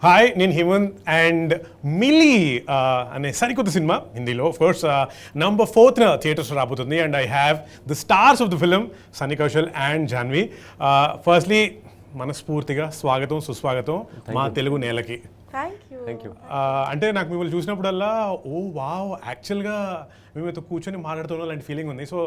Hi నేను Hemant and milli అనే సరికొత్త సినిమా హిందీలో of course number 4th theatres రాబోతుంది and I have the stars of the film Sunny Kaushal and Janhvi. Firstly మనస్ఫూర్తిగా స్వాగతం సుస్వాగతం మా తెలుగు నేలకి. Thank you. అంటే నాకు మిమ్మల్ని చూసినప్పుడల్లా ఓ వావ్ యాక్చువల్గా మేమైతే కూర్చొని మాట్లాడుతున్న లాంటి ఫీలింగ్ ఉంది. So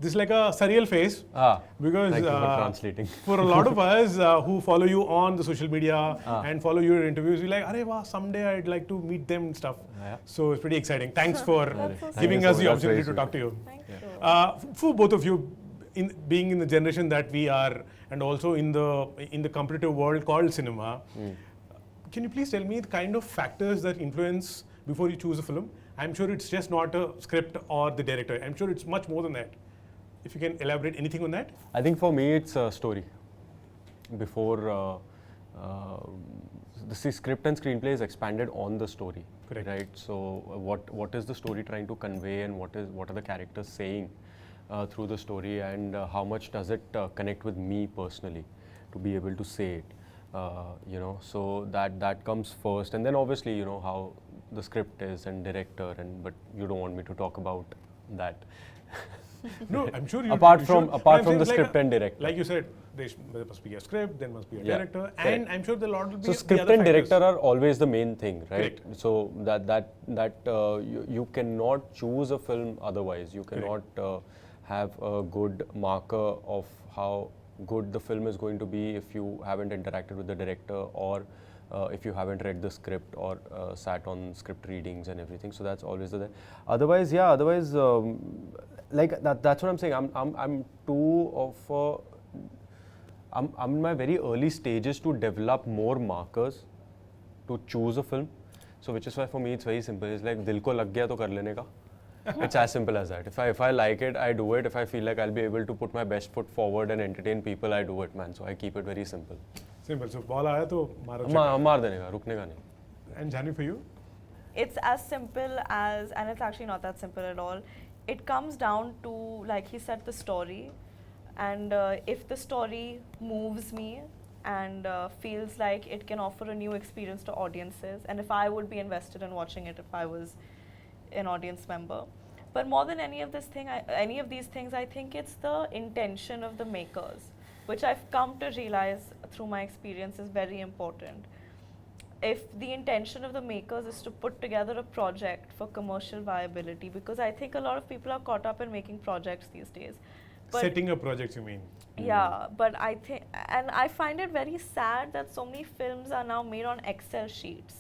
this like a surreal face because for a lot of us who follow you on the social media and follow your interviews, we like, "Arey wow, someday I'd like to meet them and stuff." So it's pretty exciting. Thanks for giving us the opportunity to talk to you. For both of you, in being in the generation that we are and also in the competitive world called cinema, can you please tell me the kind of factors that influence before you choose a film? I'm sure it's just not a script or the director. I'm sure it's much more than that. If you can elaborate anything on that? I think for me it's a story. Before the script and screenplay is expanded on the story. Correct. Right? So what is the story trying to convey and what are the characters saying through the story, and how much does it connect with me personally to be able to say it. So that comes first, and then obviously how the script is and director, but you don't want me to talk about that. No, I'm sure you. apart you from should. the script and director, like you said, there must be a script, there must be a director, and I'm sure the lot will be. So script and director are always the main thing, right? Correct. So that you cannot choose a film otherwise. You cannot have a good marker of how good the film is going to be if you haven't interacted with the director, or if you haven't read the script or sat on script readings and everything. So that's always there. Otherwise like that's what I'm saying. I'm in my very early stages to develop more markers to choose a film. So which is why for me it's very simple. It's like dil ko lag gaya to kar lene ka. It's as simple as that. If I like it, I do it. If I feel like I'll be able to put my best foot forward and entertain people, I do it, man. So I keep it very simple. Simple. So ball aaya to maro. मार देने का, रुकने का नहीं. And Janhvi, for you? It's as simple as, and it's actually not that simple at all. It comes down to, like he said, the story. And if the story moves me and feels like it can offer a new experience to audiences, and if I would be invested in watching it if I was an audience member. But more than any of these things, I think it's the intention of the makers, which I've come to realize through my experience is very important. If the intention of the makers is to put together a project for commercial viability, because I think a lot of people are caught up in making projects these days. But Setting up projects, you mean? yeah, but I think, and I find it very sad that so many films are now made on Excel sheets.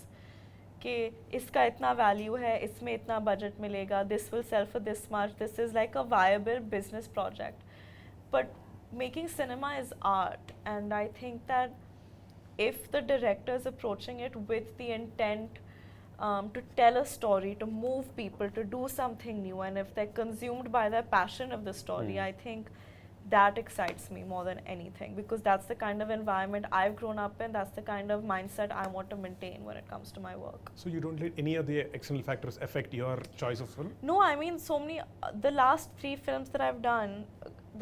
कि इसका इतना value है, इसमें इतना budget मिलेगा, this will sell for this much, this is like a viable business project. But making cinema is art, and I think that if the director is approaching it with the intent to tell a story, to move people, to do something new, and if they're consumed by the passion of the story, I think that excites me more than anything, because that's the kind of environment I've grown up in, that's the kind of mindset I want to maintain when it comes to my work. So you don't let any of the external factors affect your choice of film? No, I mean so many, the last 3 films that I've done,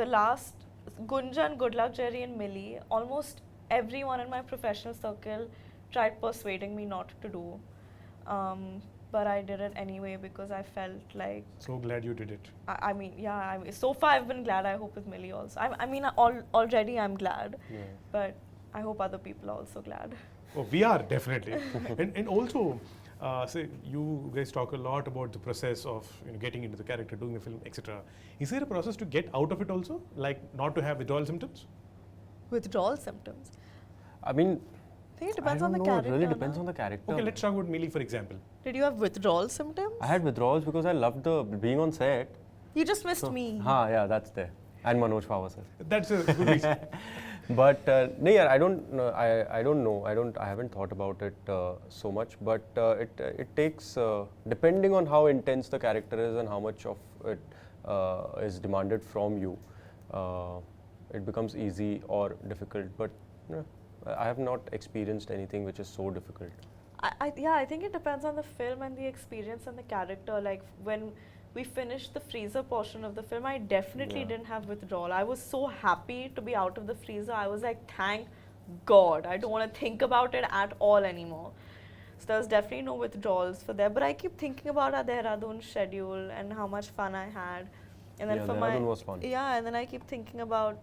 the last Gunjan, Good Luck, Jerry and Mili, almost everyone in my professional circle tried persuading me not to do. But I did it anyway because I felt like... So glad you did it. I mean, yeah, so far I've been glad. I hope with Mili also. I mean, already I'm glad, but I hope other people are also glad. Oh, we are definitely. and also, say you guys talk a lot about the process of getting into the character, doing the film, etc. Is there a process to get out of it also, like not to have withdrawal symptoms? Withdrawal symptoms? I mean, I think it depends on the know, character. It really depends on the character. Okay, let's talk about Mili, for example. Did you have withdrawal symptoms? I had withdrawals because I loved being on set. You just missed me. Yeah, that's there. And Manoj Pawar sir. That's a good reason. But no, yeah, I don't know. I haven't thought about it so much. But it takes, depending on how intense the character is and how much of it is demanded from you, it becomes easy or difficult. But I have not experienced anything which is so difficult. I think it depends on the film and the experience and the character. Like when we finished the freezer portion of the film, I definitely didn't have withdrawal. I was so happy to be out of the freezer. I was like, thank God, I don't want to think about it at all anymore. So there's definitely no withdrawals for there. But I keep thinking about our Dehradun schedule and how much fun I had. And then Yeah, for Dehradun was fun. Yeah, and then I keep thinking about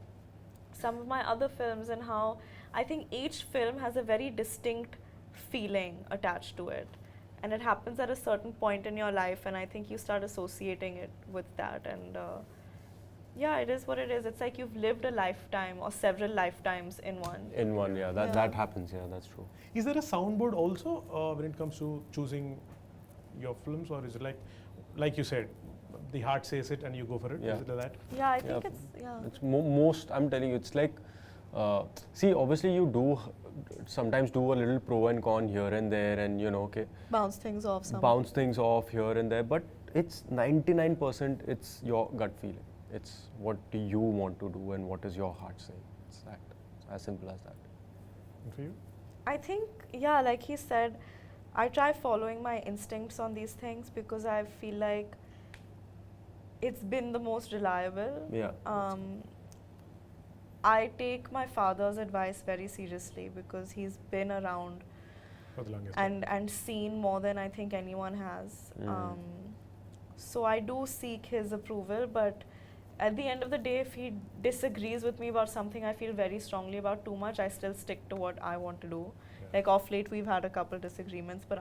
some of my other films and how I think each film has a very distinct feeling attached to it. And it happens at a certain point in your life, and I think you start associating it with that. And yeah, it is what it is. It's like you've lived a lifetime or several lifetimes in one. In one, yeah. That happens, yeah, that's true. Is there a soundboard also when it comes to choosing your films, or is it like you said, the heart says it and you go for it? Yeah. Is it like that? Yeah, I think It's most, I'm telling you, it's like, see, obviously you do sometimes do a little pro and con here and there, and you know, okay, bounce things off here and there, but it's 99% it's your gut feeling. It's what do you want to do and what is your heart saying. It's that. It's as simple as that. And for you? I think, yeah, like he said, I try following my instincts on these things because I feel like it's been the most reliable. Yeah. I take my father's advice very seriously because he's been around For the longest and seen more than I think anyone has. So I do seek his approval, but at the end of the day, if he disagrees with me about something I feel very strongly about too much, I still stick to what I want to do. Yeah. Like off late, we've had a couple disagreements, but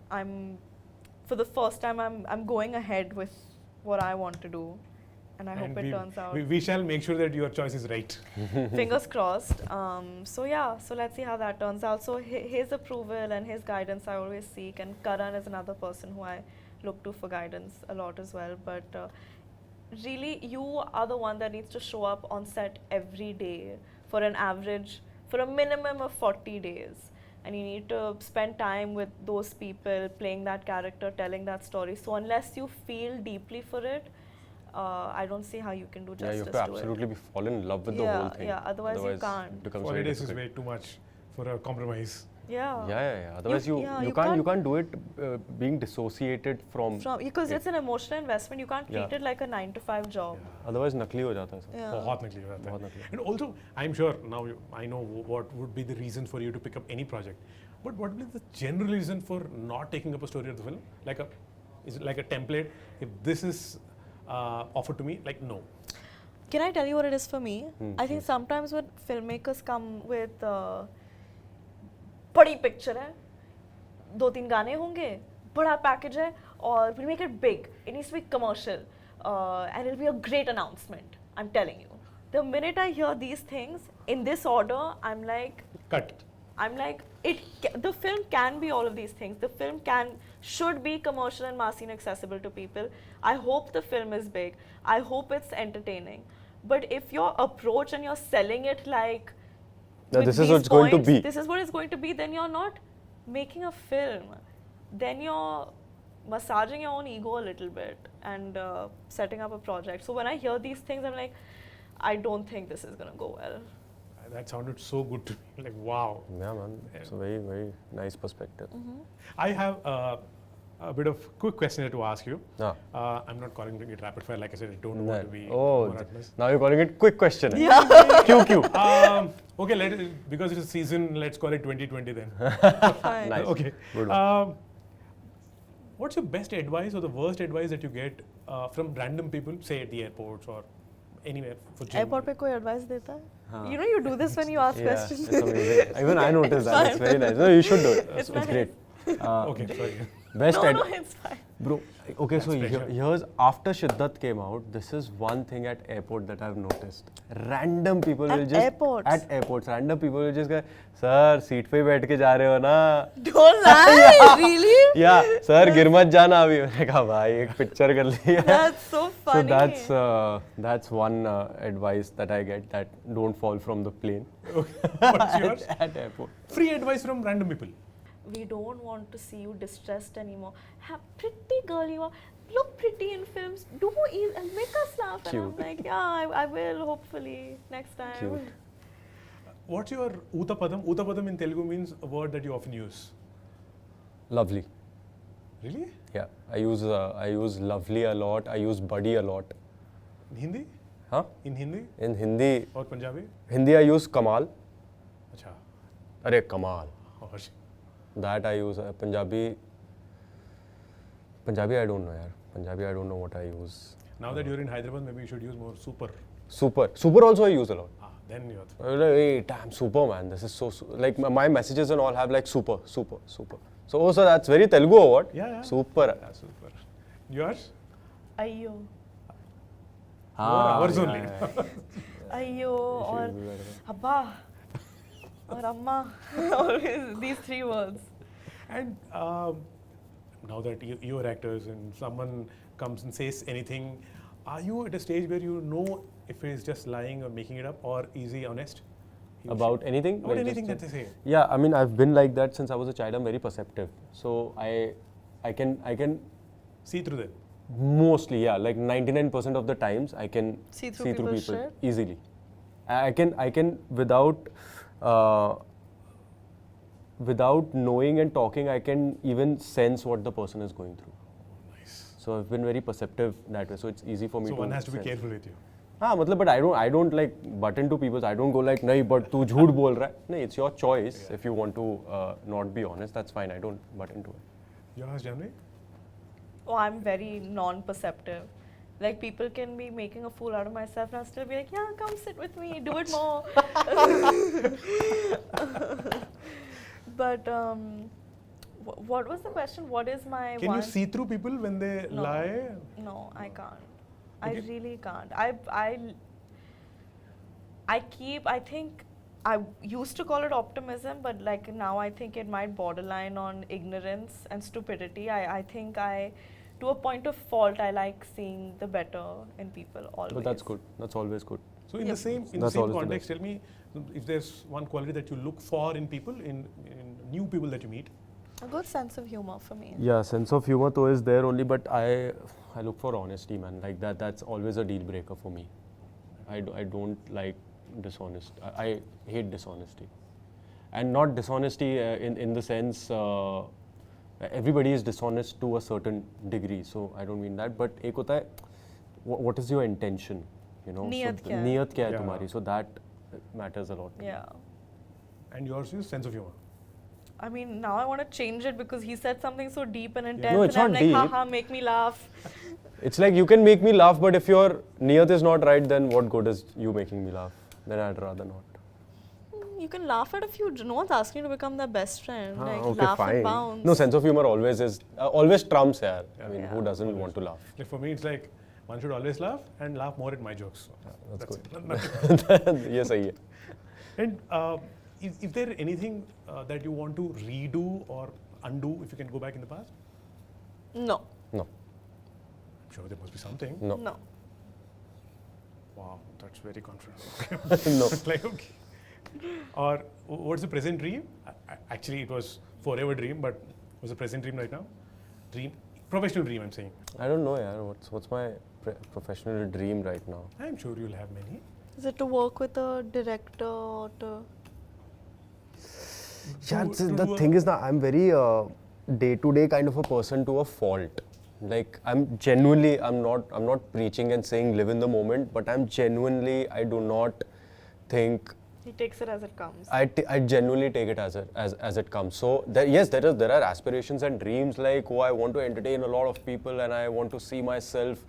I'm for the first time, I'm going ahead with what I want to do, and I hope it turns out. We shall make sure that your choice is right. Fingers crossed. So yeah, so let's see how that turns out. So his approval and his guidance I always seek, and Karan is another person who I look to for guidance a lot as well. But really, you are the one that needs to show up on set every day for a minimum of 40 days. And you need to spend time with those people, playing that character, telling that story. So unless you feel deeply for it, I don't see how you can do justice to it. Yeah, you have to absolutely fall in love with the whole thing. Yeah, otherwise you can't. It becomes 40 very days is difficult. way too much for a compromise. Yeah. Otherwise you can't do it being dissociated from because it. it's an emotional investment. You can't treat it like a 9-to-5 job. Otherwise nakli ho jata hai. बहुत नकली हो जाता है. बहुत नकली. And also, I'm sure now I know what would be the reason for you to pick up any project. But what would be the general reason for not taking up a story of the film? Is it like a template? If this is offered to me, like no. Can I tell you what it is for me? I think sometimes when filmmakers come with बड़ी picture है, 2-3 गाने होंगे, बड़ा package है, और we'll make it big. It needs to be commercial, and it'll be a great announcement. I'm telling you. The minute I hear these things in this order, I'm like, Cut. I'm like, the film can be all of these things. The film should be commercial and massy and accessible to people. I hope the film is big. I hope it's entertaining. But if your approach and you're selling it like, this is what it's going to be. This is what it's going to be. Then you're not making a film. Then you're massaging your own ego a little bit and setting up a project. So when I hear these things, I'm like, I don't think this is going to go well. That sounded so good to me. Like, wow. Yeah, man. It's a very, very nice perspective. I have a bit of quick question to ask you. Ah. I'm not calling it rapid fire. Like I said, I don't want to be monotonous. Now you're calling it quick question. Yeah. QQ. Okay, because it's a season, let's call it 2020 then. Fine. Nice. Okay. Good one. What's your best advice or the worst advice that you get from random people, say at the airports or anywhere for gym? Airport पे कोई advice देता है? You know you do this when you ask questions. It's amazing. Even I noticed that. It's very nice. No, you should do it. It's great. Okay, sorry. Best No, it's fine. Bro, okay, so pressure. here's after Shiddat came out, this is one thing at airport that I've noticed. Random people will just airports? at airports, random people will just go, sir, seat पे बैठ के जा रहे हो ना? Don't lie, really? Yeah, sir, गिर मत जाना अभी. मैंने कहा भाई एक पिक्चर कर ली है. That's so funny. So that's one advice that I get, that don't fall from the plane. What's yours? At airport. Free advice from random people. We don't want to see you distressed anymore. Pretty girl you are. Look pretty in films. Do make us laugh. Cute. And I'm like, yeah, I will hopefully next time. Cute. What's your Utapadam? Utapadam in Telugu means a word that you often use. Lovely. Really? Yeah, I use lovely a lot. I use buddy a lot. In Hindi? Huh? In Hindi? In Hindi, Or Punjabi? I use Kamal. Achha. Arey, Kamal. Or That I use. Punjabi, I don't know, yaar. Punjabi, I don't know what I use. now that you're in Hyderabad, maybe you should use more super. Super also I use a lot. Then you're. Hey, damn, super, man. This is so like my messages and all have like super. So that's very Telugu or what? Yeah. Super. Yeah, super. Yours? Ayyo. Hours only. Ayyo or Abba or Amma. Always these three words. And now that you're actors and someone comes and says anything, are you at a stage where you know if he's just lying or making it up, or is he honest? About anything? About Like anything just- that they say. Yeah, I mean, I've been like that since I was a child. I'm very perceptive. So I can See through them. mostly, yeah, like 99% of the times I can See through people's people shit? easily. I can without knowing and talking, I can even sense what the person is going through. Nice. So I've been very perceptive that way. So it's easy for me So to one has to be sense. careful with you. हाँ मतलब but I don't like butt into people. I don't go like नहीं but तू झूठ बोल रहा है. नहीं, it's your choice. If you want to not be honest, that's fine. I don't butt into it. Yours, Janhvi? Oh, I'm very non-perceptive. Like people can be making a fool out of myself and I'll still be like, yeah, come sit with me, do it more. But what was the question? What is my Can one? you see through people when they No. lie? No, I can't. Okay. I really can't. I think I used to call it optimism, but like now I think it might borderline on ignorance and stupidity. I think to a point of fault, I like seeing the better in people always. But that's good. That's always good. So in Yep. the same That's always the context, tell me if there's one quality that you look for in people, in new people that you meet. A good sense of humor for me. Yeah, sense of humor though is there only, but I look for honesty, man. Like that's always a deal breaker for me. I don't like dishonest. I hate dishonesty, and not dishonesty in the sense everybody is dishonest to a certain degree. So I don't mean that. But एक होता है, what is your intention? You know, नीयत so क्या है? नीयत क्या है Yeah. तुम्हारी? So that matters a lot. Yeah. And yours is sense of humor. I mean, now I want to change it because he said something so deep and intense. No, it's and I'm not like, deep. haha, make me laugh. It's like you can make me laugh, but if your niyat is not right, then what good is you making me laugh? Then I'd rather not. You can laugh at a few. No one's asking you to become their best friend. Ah, Like, okay, laugh fine. and bounce. No, sense of humor always is always trumps, yaar. I mean, Yeah. who doesn't want to laugh? Like for me, it's like one should always laugh and laugh more at my jokes. So That's it. good. Nothing. Yes, I hear. And is there anything that you want to redo or undo if you can go back in the past? No. No, I'm sure there must be something. no, No. Wow, that's very confident. no. Like, okay. Or what's the present dream? Actually, it was forever dream, but what's the present dream right now? Dream, professional dream, I'm saying. I don't know, yaar. What's my professional dream right now? I'm sure you'll have many. Is it to work with a director or to... Yeah, To the do a- thing is that I'm very day-to-day kind of a person to a fault. Like I'm genuinely, I'm not preaching and saying live in the moment, but I'm genuinely, I do not think. He takes it as it comes. I genuinely take it as it comes. So yes, there are aspirations and dreams like, oh, I want to entertain a lot of people and I want to see myself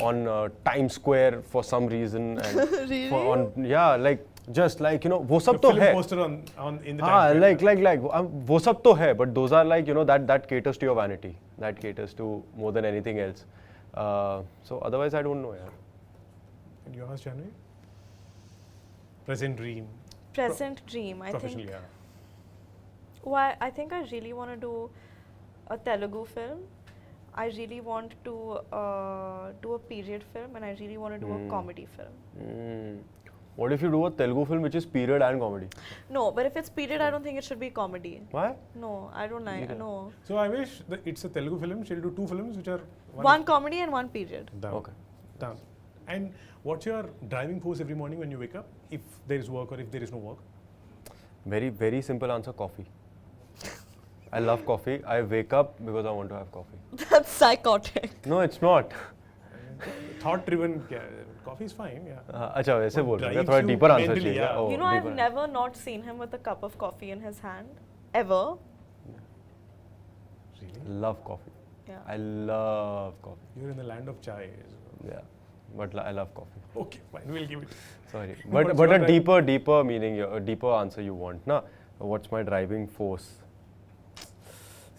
on Times Square for some reason. And Really? like just like, you know, वो The सब तो film है. poster on in the हाँ, Times Square. like वो सब तो है, but those are like, you know, that caters to your vanity. That caters to more than anything else. So otherwise, I don't know, yaar. And yours, Janhvi? Present dream. Present dream, I Professionally, think. yeah. Well, I think I really want to do a Telugu film. I really want to do a period film, and I really want to do a comedy film. What if you do a Telugu film which is period and comedy? No, but if it's period, I don't think it should be comedy. Why? No, I don't like. No, So I wish that it's a Telugu film. She'll do 2 films which are one comedy and one period. Done. Okay. Done. And what's your driving force every morning when you wake up? If there is work or if there is no work? Very, very simple answer, coffee. I love coffee. I wake up because I want to have coffee. That's psychotic. No, it's not. thought-driven. Coffee is fine. Yeah. अच्छा वैसे बोल रहे हैं drives थोड़ा you deeper answer mentally, चाहिए yeah. Oh, You know, I've deeper. never not seen him with a cup of coffee in his hand, ever. Really? Love coffee. Yeah. I love coffee. You're in the land of chai. Yeah, but I love coffee. Okay, fine. We'll give it. Sorry, What's but your a deeper meaning, a deeper answer you want, na? What's my driving force?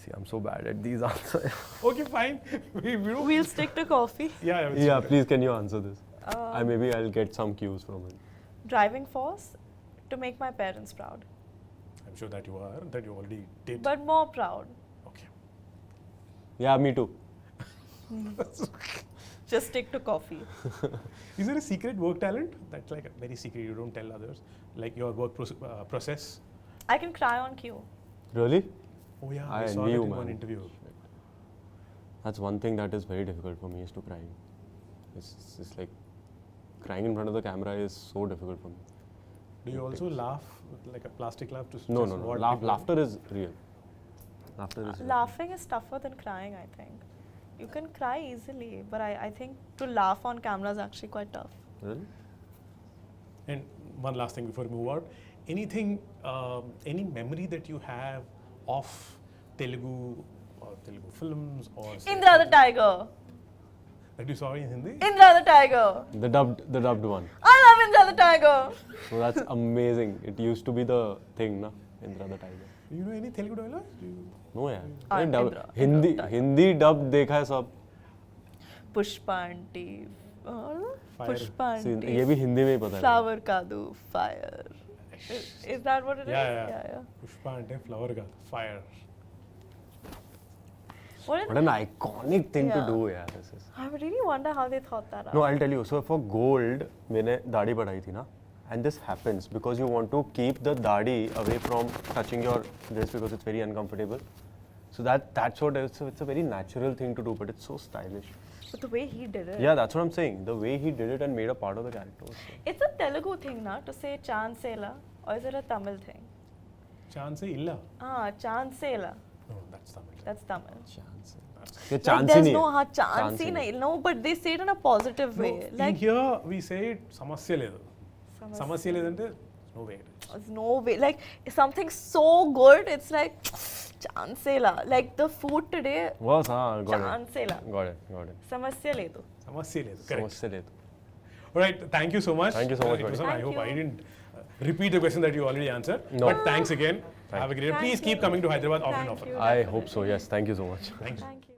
See, I'm so bad at these answers. Okay, fine. we don't. We'll stick to coffee. Yeah. Yeah, please, can you answer this? Um, Maybe I'll get some cues from it. Driving force to make my parents proud, I'm sure that you are. That you already did. but more proud. Okay. Yeah, me too. Just stick to coffee. Is there a secret work talent that's like very secret? You don't tell others, like your work process. I can cry on cue. Really? Oh yeah, I I saw envy that you, in one man. interview. That's one thing that is very difficult for me is to crying. It's like crying in front of the camera is so difficult for me. Do you also laugh like a plastic laugh to No. just what people- Laughter is real. Laughter is real. Laughing is tougher than crying, I think. You can cry easily, but I think to laugh on camera is actually quite tough. Really? And one last thing before we move out, anything, any memory that you have of Telugu or Telugu films or Indra the Tiger. that you saw in Hindi? Indra the Tiger. The dubbed one. I love Indra the Tiger. So that's amazing. It used to be the thing, na? Indra the Tiger. Do you know any Telugu dialogues? No यार. I'm dub, Indra, Hindi Indra the Hindi dub देखा है सब. Pushpa aunty. Fire. Pushpa See, aunty. ये भी हिंदी में ही पता है. Flower kadu, fire. Is that what it is? Yeah. Pushpa ante flower ka fire. What What an iconic thing to Yeah. do यार. This is. I really wonder how they thought that No, out. I'll tell you. So for gold, मैंने दाढ़ी बढ़ाई थी ना. And this happens because you want to keep the dadi away from touching your dress because it's very uncomfortable. So that's what it's a very natural thing to do, but it's so stylish. But the way he did it. Yeah, that's what I'm saying. The way he did it and made a part of the character. Was so. It's a Telugu thing, na, to say Chansela, or is it a Tamil thing? Chance illa. Chansela. No, that's Tamil. That's Tamil. Chance. ये Like chance ही there's नहीं no है. chance ही नहीं. No, but they say it in a positive way. In Like here we say సమస్య లేదు. సమస్య లేదంటే no way. there's no way. Like something so good, it's like Chansela. Like the food today, Was हाँ, got Chansela. it. Samasya ledu. సమస్య లేదు. Correct. समझते ले तो. Alright, thank you so much. Thank you so much, It was buddy. on. I Thank hope I you. didn't repeat the question that you already answered. No. But thanks again. Have a great day. Thank Please you. keep coming to Hyderabad often. Thank you. I hope so. Yes, thank you so much. Thank you. Thank you.